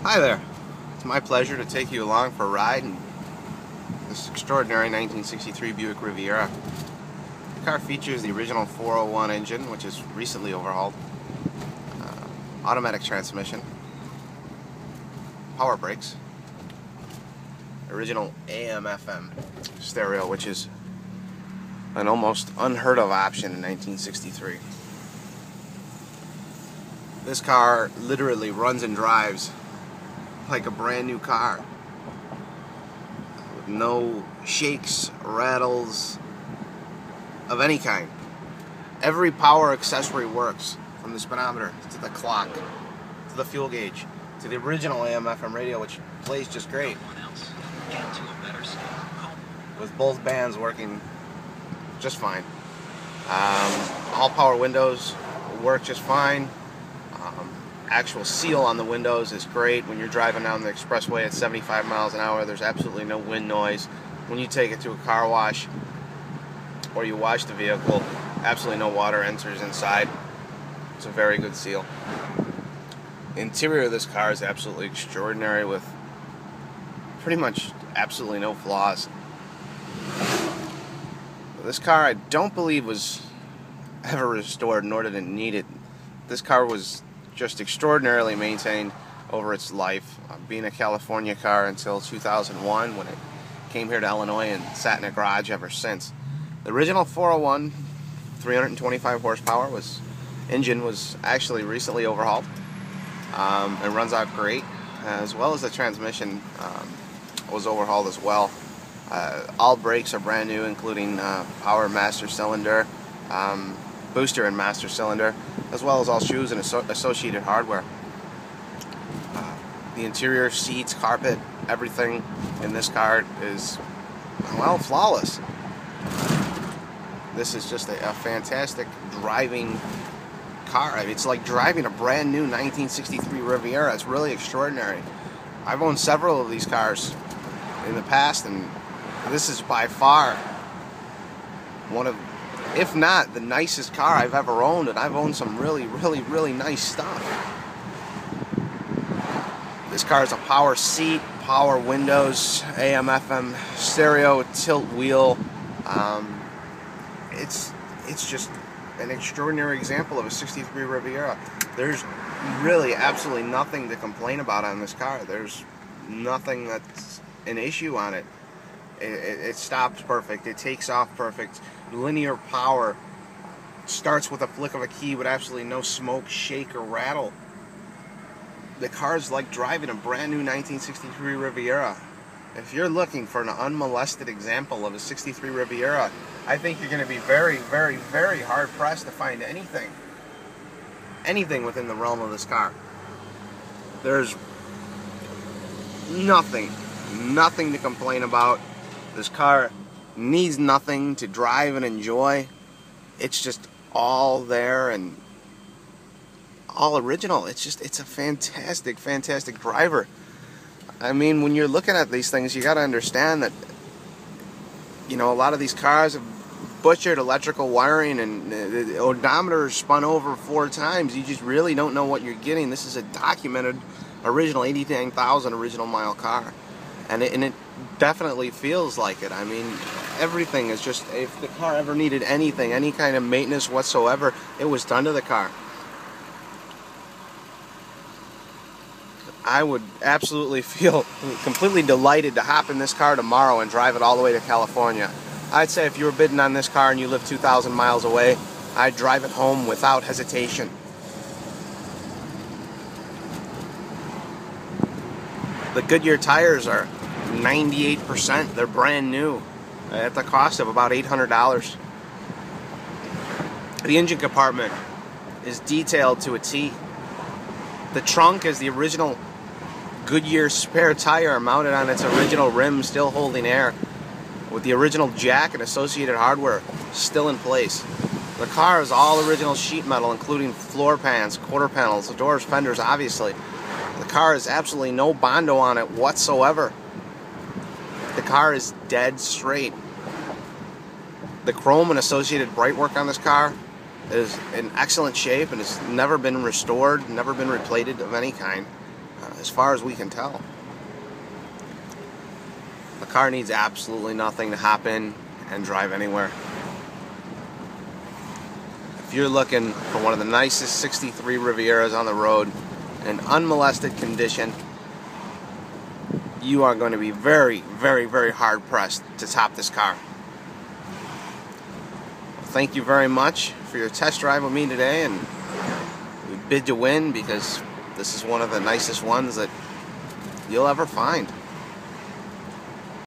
Hi there. It's my pleasure to take you along for a ride in this extraordinary 1963 Buick Riviera. The car features the original 401 engine, which is recently overhauled, automatic transmission, power brakes, original AM/FM stereo, which is an almost unheard of option in 1963. This car literally runs and drives like a brand new car, with no shakes, rattles of any kind. Every power accessory works, from the speedometer to the clock to the fuel gauge to the original AM/FM radio, which plays just great, with both bands working just fine. All power windows work just fine. Actual seal on the windows is great. When you're driving down the expressway at 75 miles an hour, there's absolutely no wind noise. When you take it to a car wash or you wash the vehicle, absolutely no water enters inside. It's a very good seal. The interior of this car is absolutely extraordinary, with pretty much absolutely no flaws. This car, I don't believe, was ever restored, nor did it need it. This car was just extraordinarily maintained over its life, being a California car until 2001, when it came here to Illinois and sat in a garage ever since. The original 401 325 horsepower engine was actually recently overhauled. It runs out great, as well as the transmission was overhauled as well. All brakes are brand new, including power master cylinder, booster and master cylinder, as well as all shoes and associated hardware. The interior, seats, carpet, everything in this car is, well, flawless. This is just a fantastic driving car. I mean, it's like driving a brand new 1963 Riviera. It's really extraordinary. I've owned several of these cars in the past, and this is by far one of, if not the nicest car I've ever owned, and I've owned some really, really, really nice stuff. This car has a power seat, power windows, AM/FM stereo, tilt wheel. It's just an extraordinary example of a 63 Riviera. There's really absolutely nothing to complain about on this car. There's nothing that's an issue on it. It stops perfect. It takes off perfect. Linear power. Starts with a flick of a key with absolutely no smoke, shake, or rattle. The car's like driving a brand new 1963 Riviera. If you're looking for an unmolested example of a 63 Riviera, I think you're going to be very, very, very hard-pressed to find anything within the realm of this car. There's nothing to complain about. This car needs nothing to drive and enjoy. It's just all there and all original. It's a fantastic, fantastic driver. I mean, when you're looking at these things, you got to understand that, you know, a lot of these cars have butchered electrical wiring, and the odometer is spun over 4 times. You just really don't know what you're getting. This is a documented original 89,000 original mile car, and it definitely feels like it. I mean, everything is just, if the car ever needed anything, any kind of maintenance whatsoever, it was done to the car. I would absolutely feel completely delighted to hop in this car tomorrow and drive it all the way to California. I'd say if you were bidding on this car and you live 2,000 miles away, I'd drive it home without hesitation. The Goodyear tires are 98%. They're brand new at the cost of about $800. The engine compartment is detailed to a T. The trunk is the original Goodyear spare tire mounted on its original rim, still holding air, with the original jack and associated hardware still in place. The car is all original sheet metal, including floor pans, quarter panels, doors, fenders, obviously. The car has absolutely no Bondo on it whatsoever. The car is dead straight. The chrome and associated bright work on this car is in excellent shape and has never been restored, never been replated of any kind. as far as we can tell. The car needs absolutely nothing to hop in and drive anywhere. If you're looking for one of the nicest 63 Rivieras on the road in unmolested condition, you are going to be very, very, very hard pressed to top this car. Thank you very much for your test drive with me today, and we bid you win because this is one of the nicest ones that you'll ever find.